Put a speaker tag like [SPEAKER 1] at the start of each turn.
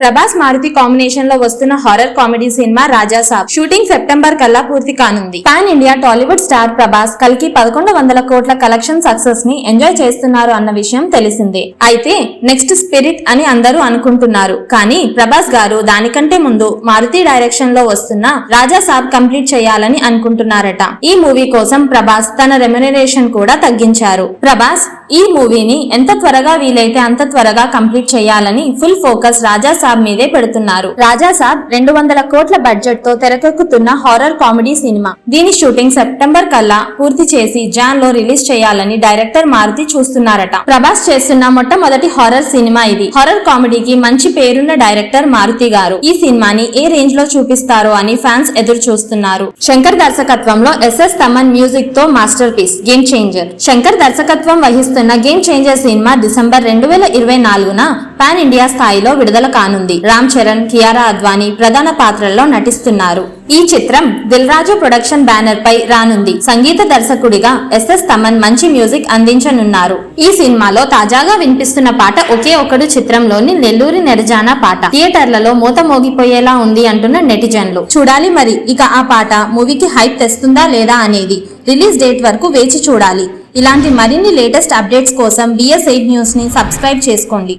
[SPEAKER 1] Prabhas Maruti combination లో వస్తున్న horror comedy cinema రాజా సాబ్ shooting September కల్లా పూర్తి కానుంది. Pan India Tollywood star Prabhas కల్కి 1100 కోట్ల కలెక్షన్ సక్సెస్ ని ఎంజాయ్ చేస్తున్నారు అన్న విషయం తెలిసిందే. అయితే నెక్స్ట్ స్పిరిట్ అని అందరూ అనుకుంటున్నారు. కానీ ప్రభాస్ గారు దానికంటే ముందు మారుతి డైరెక్షన్ లో వస్తున్న రాజా సాబ్ కంప్లీట్ చేయాలని అనుకుంటున్నారట. ఈ మూవీ కోసం ప్రభాస్ తన రెమ్యునరేషన్ కూడా తగ్గించారు. ప్రభాస్ ఈ మూవీని ఎంత త్వరగా వీలైతే అంత త్వరగా కంప్లీట్ చేయాలని ఫుల్ ఫోకస్ రాజా సాబ్ మీదే పెడుతున్నారు. రాజా సాబ్ 200 కోట్ల బడ్జెట్ తో తెరకెక్కుతున్న హారర్ కామెడీ సినిమా. దీని షూటింగ్ సెప్టెంబర్ కల్లా పూర్తి చేసి జాన్ లో రిలీజ్ చేయాలని డైరెక్టర్ మారుతి చూస్తున్నారట. ప్రభాస్ చేస్తున్న మొట్టమొదటి హారర్ సినిమా ఇది. హారర్ కామెడీకి మంచి పేరున్న డైరెక్టర్ మారుతి గారు ఈ సినిమాని ఏ రేంజ్ లో చూపిస్తారో అని ఫ్యాన్స్ ఎదురు చూస్తున్నారు. శంకర్ దర్శకత్వంలో ఎస్ఎస్ తమన్ మ్యూజిక్ తో masterpiece Game Changer. Shankar దర్శకత్వం వహిస్తున్న గేమ్ చేంజర్ సినిమా డిసెంబర్ 2024న పాన్ ఇండియా స్థాయిలో విడుదల కానుంది. రామ్ చరణ్, కియారా అద్వానీ ప్రధాన పాత్రల్లో నటిస్తున్నారు. ఈ చిత్రం దిల్ రాజు ప్రొడక్షన్ బ్యానర్ పై రానుంది. సంగీత దర్శకుడిగా ఎస్ఎస్ తమన్ మంచి మ్యూజిక్ అందించనున్నారు. ఈ సినిమాలో తాజాగా వినిపిస్తున్న పాట ఒకే ఒకడు చిత్రంలోని నెల్లూరి నెరజానా పాట. థియేటర్లలో మూత మోగిపోయేలా ఉంది అంటున్న నెటిజన్లు. చూడాలి మరి ఇక ఆ పాట మూవీకి హైప్ తెస్తుందా లేదా అనేది. రిలీజ్ డేట్ వరకు వేచి చూడాలి. ఇలాంటి మరిన్ని లేటెస్ట్ అప్డేట్స్ కోసం BS8 న్యూస్ ని సబ్స్క్రైబ్ చేసుకోండి.